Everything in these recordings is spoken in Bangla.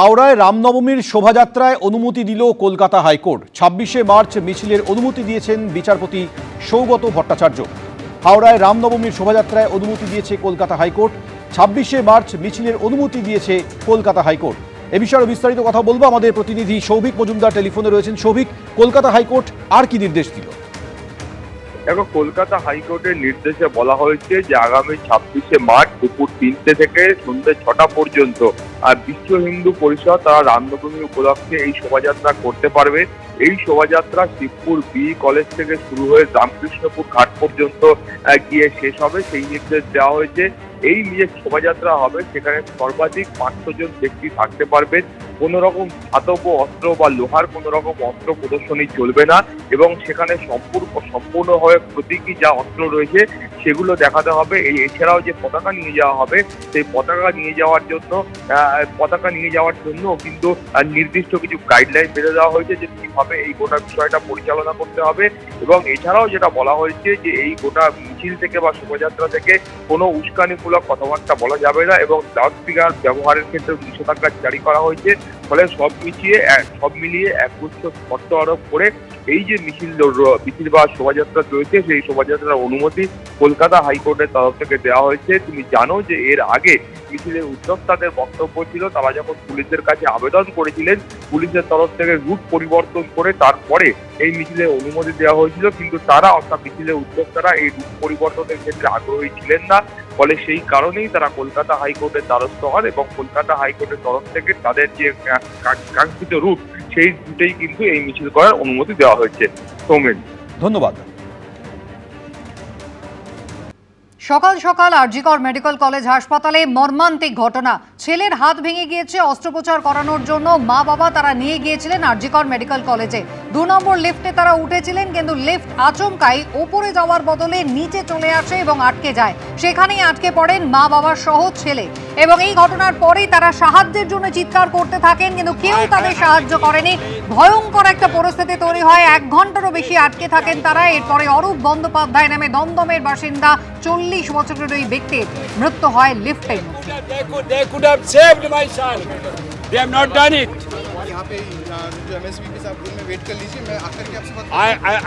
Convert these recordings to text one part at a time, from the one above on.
হাওড়ায় রামনবমীর শোভাযাত্রায় অনুমতি দিল কলকাতা হাইকোর্ট। ২৬শে মার্চ মিছিলের অনুমতি দিয়েছেন বিচারপতি সৌগত ভট্টাচার্য। হাওড়ায় রামনবমীর শোভাযাত্রায় অনুমতি দিয়েছে কলকাতা হাইকোর্ট। ২৬শে মার্চ মিছিলের অনুমতি দিয়েছে কলকাতা হাইকোর্ট। এ বিষয়ে বিস্তারিত কথা বলবো, আমাদের প্রতিনিধি সৌভিক মজুমদার টেলিফোনে রয়েছেন। সৌভিক, কলকাতা হাইকোর্ট আর কি নির্দেশ দিল? দেখো, কলকাতা হাইকোর্টের নির্দেশে বলা হয়েছে যে আগামী ২৬শে মার্চ দুপুর ৩টে থেকে সন্ধ্যে ৬টা পর্যন্ত বিশ্ব হিন্দু পরিষদ তারা রামনবমী উপলক্ষে এই শোভাযাত্রা করতে পারবে। এই শোভাযাত্রা শিবপুর বি কলেজ থেকে শুরু হয়ে রামকৃষ্ণপুর ঘাট পর্যন্ত গিয়ে শেষ হবে, সেই নির্দেশ দেওয়া হয়েছে। এই যে শোভাযাত্রা হবে সেখানে সর্বাধিক ৫০০ জন ব্যক্তি থাকতে পারবেন। কোনো রকম ধাতব অস্ত্র বা লোহার কোনো রকম অস্ত্র প্রদর্শনী চলবে না এবং সেখানে সম্পূর্ণভাবে প্রতীকী যা অস্ত্র রয়েছে সেগুলো দেখাতে হবে। এছাড়াও যে পতাকা নিয়ে যাওয়া হবে সেই পতাকা নিয়ে যাওয়ার জন্য কিন্তু নির্দিষ্ট কিছু গাইডলাইন বেঁধে দেওয়া হয়েছে যে কিভাবে এই গোটা বিষয়টা পরিচালনা করতে হবে। এবং এছাড়াও যেটা বলা হয়েছে যে এই গোটা মিছিল থেকে বা শোভাযাত্রা থেকে কোনো উস্কানিমূলক কথাবার্তা বলা যাবে না এবং লাউডস্পিকার ব্যবহারের ক্ষেত্রে নিষেধাজ্ঞা জারি করা হয়েছে। ফলে সব মিলিয়ে একগুচ্ছ শর্ত আরোপ করে এই যে মিছিল বা শোভাযাত্রা চলছে সেই শোভাযাত্রার অনুমতি কলকাতা হাইকোর্টের তরফ থেকে দেওয়া হয়েছে। তুমি জানো যে এর আগে মিছিলের উদ্যোক্তাদের বক্তব্য ছিল তারা যখন পুলিশের কাছে আবেদন করেছিলেন, পুলিশের তরফ থেকে রুট পরিবর্তন করে তারপরে এই মিছিলের অনুমতি দেওয়া হয়েছিল, কিন্তু তারা অর্থাৎ মিছিলের উদ্যোক্তারা এই রুট পরিবর্তনের ক্ষেত্রে আগ্রহী ছিলেন না। ফলে সেই কারণেই তারা কলকাতা হাইকোর্টের দ্বারস্থ হন এবং কলকাতা হাইকোর্টের তরফ থেকে তাদের যে কাঙ্ক্ষিত রুট সেই রুটেই কিন্তু এই মিছিল করার অনুমতি দেওয়া হয়েছে। সৌমেন, ধন্যবাদ। সকাল সকাল আরজিকর মেডিকেল কলেজ হাসপাতালে মর্মান্তিক ঘটনা। ছেলের হাত ভেঙে গিয়েছে, অস্ত্রোপচার করানোর জন্য মা বাবা তারা নিয়ে গিয়েছিলেন আরজিকর মেডিকেল কলেজে। ২ নম্বর লিফটে তারা উঠেছিলেন, কিন্তু লিফট আচমকাই ওপরে যাওয়ার বদলে নিচে চলে আসে এবং আটকে যায়। সেখানেই আটকে পড়েন মা বাবার সহ ছেলে এবং এই ঘটনার পরেই তারা সাহায্যের জন্য চিৎকার করতে থাকেন, কিন্তু কেউ তাদের সাহায্য করেনি। ভয়ঙ্কর একটা পরিস্থিতি তৈরি হয়, ১ ঘন্টারও বেশি আটকে থাকেন তারা। এরপরে অরূপ বন্দ্যোপাধ্যায় নামে দমদমের বাসিন্দা ৪০ বছরের ওই ব্যক্তির মৃত্যু হয় লিফটের মধ্যে। They could have saved my son. They have not done it. यहाँ पे जो MSP के साथ रूम में वेट कर लीजिए, मैं आकर के आपसे बात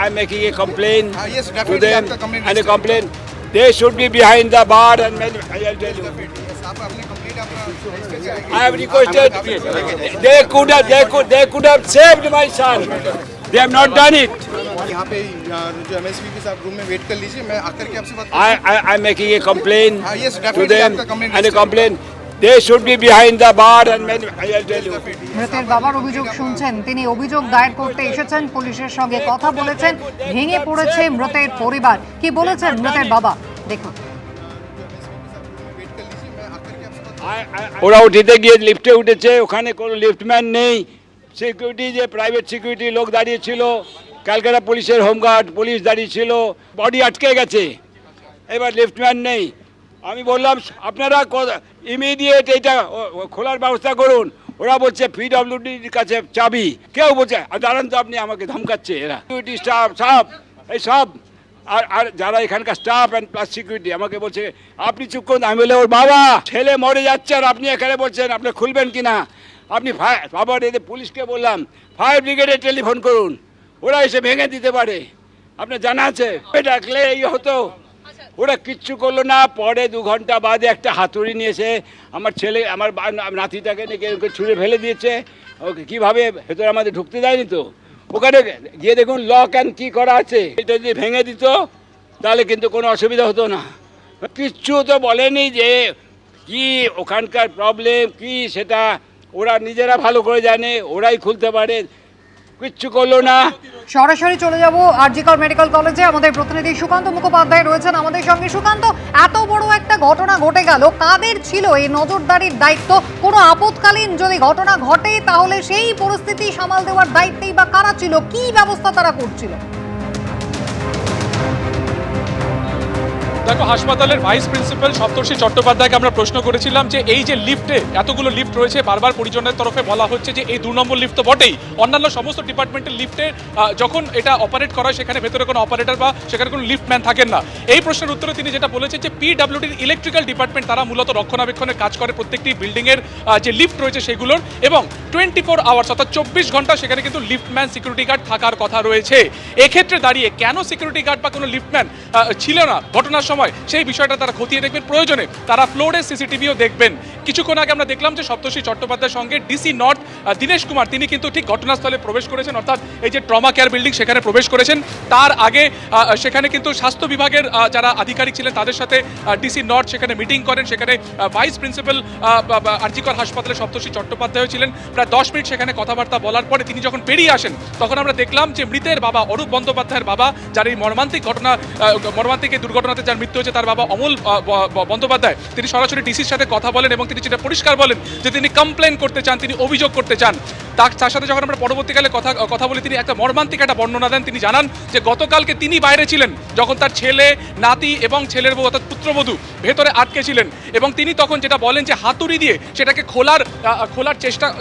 I'm making a complaint yes, to definitely them आपका complaint and a register complaint. They should be behind the bar and I'll tell you. yes, आप अपनी कंप्लेंट अपना रजिस्टर कराएंगे। I have requested. They could have saved my son. They have not done it. यहाँ पे जो MSP के साथ रूम में वेट कर लीजिए, मैं आकर के आपसे बात I'm making a complaint yes, to definitely them आपका complaint and a register complaint. They should be behind the bar and I'll tell you. মৃতের বাবার অভিযোগ শুনছেন, তিনি অভিযোগ দায়ের করতে এসেছেন, পুলিশের সঙ্গে কথা বলেছেন, ভেঙে পড়েছে মৃতের পরিবার। কি বলেছেন মৃতের বাবা দেখুন। ওরা উঠিতে গিয়ে লিফটে উঠেছে, ওখানে কোনো লিফটম্যান নেই, সিকিউরিটি যে প্রাইভেট সিকিউরিটি লোক দাঁড়িয়ে ছিল, ক্যালকাটা পুলিশের হোমগার্ড পুলিশ দাঁড়িয়ে ছিল, বডি আটকে গেছে, এবার লিফটম্যান নেই। আমি বললাম আপনারা ইমিডিয়েট এইটা খোলার ব্যবস্থা করুন। ওরা বলছে পিডব্লিউডির কাছে চাবি, কেউ বলছে দাঁড়ান তো আপনি, আমাকে ধমকাচ্ছে এরা সিকিউরিটি স্টাফ এই সব আর যারা এখানকার স্টাফ অ্যান্ড প্লাস সিকিউরিটি আমাকে বলছে আপনি চুপ করুন। আমি বলে ওর বাবা ছেলে মরে যাচ্ছে আর আপনি এখানে বলছেন আপনি খুলবেন কি না? আপনি বাবা এদের পুলিশকে বললাম ফায়ার ব্রিগেডে টেলিফোন করুন, ওরা এসে ভেঙে দিতে পারে, আপনার জানা আছে। ডাকলে এই হতো, ওরা কিচ্ছু করলো না। পরে ২ ঘন্টা বাদে একটা হাতুড়ি নিয়েছে, আমার ছেলে আমার নাতিটাকে নিয়ে ছুঁড়ে ফেলে দিয়েছে। ওকে কীভাবে ভেতরে আমাদের ঢুকতে দেয়নি তো, ওখানে গিয়ে দেখুন লক অ্যান্ড কি করা আছে। এটা যদি ভেঙে দিত তাহলে কিন্তু কোনো অসুবিধা হতো না। কিচ্ছু তো বলেনি যে কি ওখানকার প্রবলেম কি, সেটা ওরা নিজেরা ভালো করে জানে, ওরাই খুলতে পারে, কিচ্ছু করলো না। সরাসরি চলে যাব আরজিকর মেডিকেল কলেজে, আমাদের প্রতিনিধি সুকান্ত মুখোপাধ্যায় রয়েছেন আমাদের সঙ্গে। সুকান্ত, এত বড় একটা ঘটনা ঘটে গেল, কাদের ছিল এই নজরদারির দায়িত্ব? কোনো আপৎকালীন যদি ঘটনা ঘটে তাহলে সেই পরিস্থিতি সামাল দেওয়ার দায়িত্বেই বা কারা ছিল? কি ব্যবস্থা তারা করছিল? দেখো, হাসপাতালের ভাইস প্রিন্সিপাল সপ্তর্ষি চট্টোপাধ্যায়কে আমরা প্রশ্ন করেছিলাম যে এই যে লিফটে এতগুলো লিফট রয়েছে, বারবার পরিজনের তরফে বলা হচ্ছে যে এই 2 নম্বর লিফট তো বটেই, অন্যান্য সমস্ত ডিপার্টমেন্টের লিফটে যখন এটা অপারেট করা হয় সেখানে ভেতরে কোনো অপারেটর বা সেখানে কোনো লিফটম্যান থাকেন না। এই প্রশ্নের উত্তরে তিনি যেটা বলেছেন যে পিডব্লিউডির ইলেকট্রিক্যাল ডিপার্টমেন্ট তারা মূলত রক্ষণাবেক্ষণের কাজ করে প্রত্যেকটি বিল্ডিংয়ের যে লিফট রয়েছে সেগুলোর, এবং 24 আওয়ার্স অর্থাৎ 24 ঘন্টা সেখানে কিন্তু লিফটম্যান সিকিউরিটি গার্ড থাকার কথা রয়েছে। এক্ষেত্রে দাঁড়িয়ে কেন সিকিউরিটি গার্ড বা কোনো লিফটম্যান ছিল না ঘটনার সময়, সেই বিষয়টা তারা খতিয়ে দেখবেন, প্রয়োজনে তারা ফ্লোরে সিসিটিভিও দেখবেন। কিছুক্ষণ আগে আমরা দেখলাম যে সপ্তর্ষি চট্টোপাধ্যায়ের সঙ্গে ডিসি নর্থ দীনেশ কুমার তিনি কিন্তু ঠিক ঘটনাস্থলে প্রবেশ করেছেন, অর্থাৎ এই যে ট্রমা কেয়ার বিল্ডিং সেখানে প্রবেশ করেছেন। তার আগে সেখানে কিন্তু স্বাস্থ্য বিভাগের যারা আধিকারিক ছিলেন তাদের সাথে ডিসি নর্থ সেখানে মিটিং করেন। সেখানে ভাইস প্রিন্সিপাল আরজিকর হাসপাতালে সপ্তর্ষি চট্টোপাধ্যায় ছিলেন। প্রায় 10 মিনিট সেখানে কথাবার্তা বলার পরে তিনি যখন বেরিয়ে আসেন তখন আমরা দেখলাম যে মৃতের বাবা অরূপ বন্দ্যোপাধ্যায়ের বাবা, যার এই মর্মান্তিক এই দুর্ঘটনাতে যার মৃত্যু হয়েছে, তার বাবা অমল বন্দ্যোপাধ্যায়, তিনি সরাসরি ডিসির সাথে কথা বলেন এবং তিনি যেটা পরিষ্কার বলেন যে তিনি কমপ্লেন করতে চান, তিনি অভিযোগ করতে চান। তার সাথে যখন আমরা পরবর্তীকালে কথা বলি, তিনি একটা মর্মান্তিক একটা বর্ণনা দেন। তিনি জানান যে গতকালকে তিনি বাইরে ছিলেন যখন তার ছেলে, নাতি এবং ছেলের বউ অর্থাৎ পুত্রবধূ ভেতরে আটকে ছিলেন, এবং তিনি তখন যেটা বলেন যে হাতুড়ি দিয়ে সেটাকে খোলার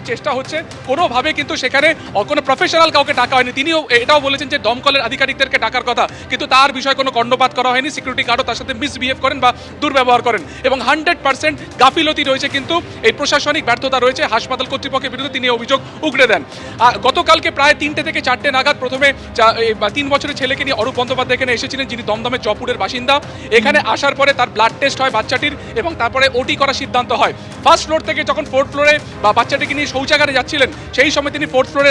চেষ্টা হচ্ছে, কোনোভাবে কিন্তু সেখানে কোনো প্রফেশনাল কাউকে ডাকা হয়নি। তিনিও এটাও বলেছেন যে দমকলের আধিকারিকদেরকে ডাকার কথা, কিন্তু তার বিষয়ে কোনো কর্ণপাত করা হয়নি। সিকিউরিটি গার্ডও তার সাথে মিসবিহেভ করেন বা দুর্ব্যবহার করেন, এবং 100% গাফিলতি রয়েছে, কিন্তু এই প্রশাসনিক ব্যর্থতা রয়েছে হাসপাতাল কর্তৃপক্ষের বিরুদ্ধে তিনি অভিযোগ উগড়ে দেন। গতকালকে প্রায় 3টে থেকে 4টে নাগাদ প্রথমে 3 বছরের ছেলেকে নিয়ে অরূপ বন্দ্যোপাধ্যায় এখানে এসেছিলেন, যিনি দমদমের জয়পুরের বাসিন্দা। এখানে আসার পরে তার ব্লাড টেস্ট হয় বাচ্চাটির, এবং তারপরে ওটি করার সিদ্ধান্ত হয়। ফার্স্ট ফ্লোর থেকে যখন 4th ফ্লোরে বাচ্চাটিকে নিয়ে শৌচাগারে যাচ্ছিলেন, সেই সময় তিনি 4th ফ্লোরে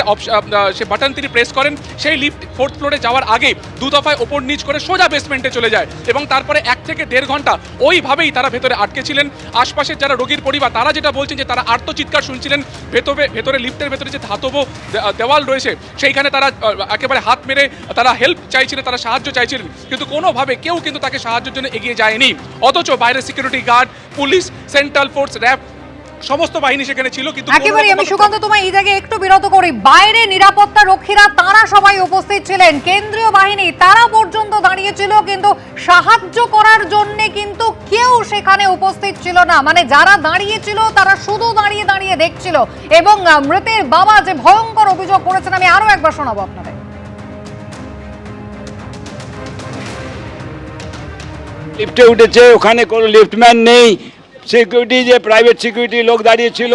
সে বাটন তিনি প্রেস করেন। সেই লিফট 4th ফ্লোরে যাওয়ার আগে 2 দফায় ওপর নিচ করে সোজা বেসমেন্টে চলে যায়, এবং তারপরে 1 থেকে 1.5 ঘন্টা ওইভাবেই তারা ভেতরে আটকে ছিলেন। আশপাশের যারা রোগীর পরিবার তারা যেটা বলছেন যে তারা আর্তচিৎকার শুনছিলেন। ভেতরে লিফটের ভেতরে যে ধাতব দেওয়াল রয়েছে সেইখানে তারা একেবারে হাত মেরে তারা হেল্প চাইছিলেন, তারা সাহায্য চাইছিলেন, কিন্তু কোনোভাবে কেউ কিন্তু তাকে সাহায্যের জন্য এগিয়ে যায়নি। অথচ বাইরে security guard, police, central force, RAB সমস্ত বাহিনী সেখানে ছিল। কিন্তু একেবারে আমি সুকান্ত তোমায় এই জায়গায় একটু বিরত করি, বাইরে নিরাপত্তা রক্ষীরা তারা সবাই উপস্থিত ছিলেন, কেন্দ্রীয় বাহিনী তারা পর্যন্ত দাঁড়িয়েছিল, কিন্তু সাহায্য করার জন্য কিন্তু কেউ সেখানে উপস্থিত ছিল না। মানে যারা দাঁড়িয়েছিল তারা শুধু দাঁড়িয়ে দেখছিল, এবং মৃতের বাবা যে ভয়ঙ্কর অভিযোগ করেছেন আমি আরো একবার শোনাবো আপনাদের। লিফটে উঠেছে, ওখানে কোনো লিফটম্যান নেই, সিকিউরিটি যে প্রাইভেট সিকিউরিটি লোক দাঁড়িয়েছিল,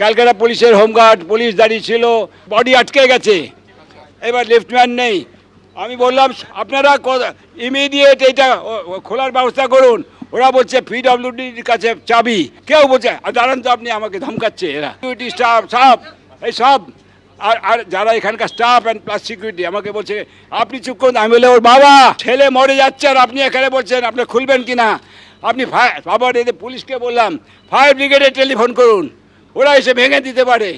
ক্যালকাটা পুলিশের হোমগার্ড পুলিশ দাঁড়িয়েছিল, বডি আটকে গেছে, এবার লিফটম্যান নেই। আমি বললাম আপনারা ইমিডিয়েট এইটা খোলার ব্যবস্থা করুন। ওরা বলছে পিডব্লিউডির কাছে চাবি, কেউ বলছে দাঁড়ান তো আপনি, আমাকে ধমকাচ্ছে এরা সিকিউরিটি স্টাফ এই সব, আর যারা এখানকার স্টাফ অ্যান্ড প্লাস সিকিউরিটি আমাকে বলছে আপনি চুপ করুন। আমি বলে ওর বাবা ছেলে মরে যাচ্ছে আর আপনি এখানে বলছেন আপনি খুলবেন কিনা, আপনি আবার এদের পুলিশকে বললাম ফায়ার ব্রিগেডে টেলিফোন করুন, ওরা এসে ভেঙে দিতে পারে,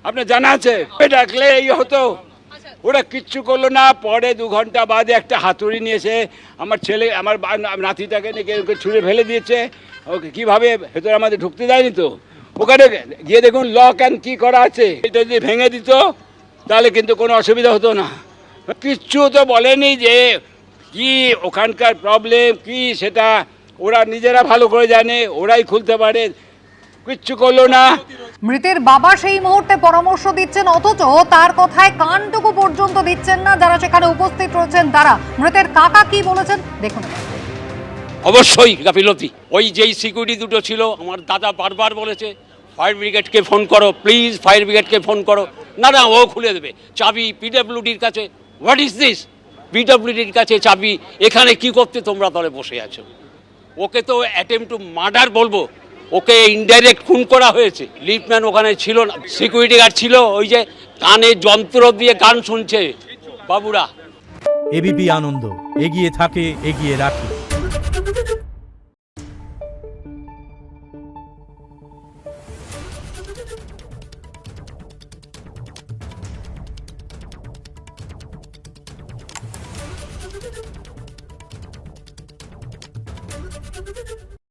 আপনার জানা আছে। ডাকলে এই হতো, ওরা কিচ্ছু করলো না। পরে 2 ঘন্টা বাদে একটা হাতুড়ি নিয়েছে, আমার ছেলে আমার নাতিটাকে নিয়ে ছুঁড়ে ফেলে দিয়েছে। ওকে কীভাবে ভেতরে আমাদের ঢুকতে দেয়নি তো, ওখানে গিয়ে দেখুন লক অ্যান্ড কি করা আছে, এটা যদি ভেঙে দিত তাহলে কিন্তু কোনো অসুবিধা হতো না। কিচ্ছু তো বলেনি যে কি ওখানকার প্রবলেম কি, সেটা ওরা নিজেরা ভালো করে জানে, ওরাই খুলতে পারে, কিচ্ছু করলো না। মৃতের বাবা সেই মুহূর্তে পরামর্শ দিচ্ছেন, অথচ তার কথায় কানটুকু পর্যন্ত দিচ্ছেন না যারা সেখানে উপস্থিত রয়েছেন তারা। মৃতের কাকা কি বলেছেন দেখুন। অবশ্যই গাফিলতি, ওই যেই সিকিউরিটি দুটো ছিল, আমার দাদা বারবার বলেছে ফায়ার ব্রিগেডকে ফোন করো, প্লিজ ফায়ার ব্রিগেডকে ফোন করো, না ও খুলে দেবে, চাবি পিডব্লিউডির কাছে। হোয়াট ইজ দিস, পিডব্লিউডির কাছে চাবি, এখানে কি করতে তোমরা দলে বসে আছো? ওকে তো অ্যাটেম্প টু মার্ডার বলবো, ওকে ইনডাইরেক্ট খুন করা হয়েছে। লিফটম্যান ওখানে ছিল না, সিকিউরিটি গার্ড ছিল, ওই যে কানে যন্ত্র দিয়ে গান শুনছে বাবুরা। এবিপি আনন্দ, এগিয়ে থাকে, এগিয়ে রাখে।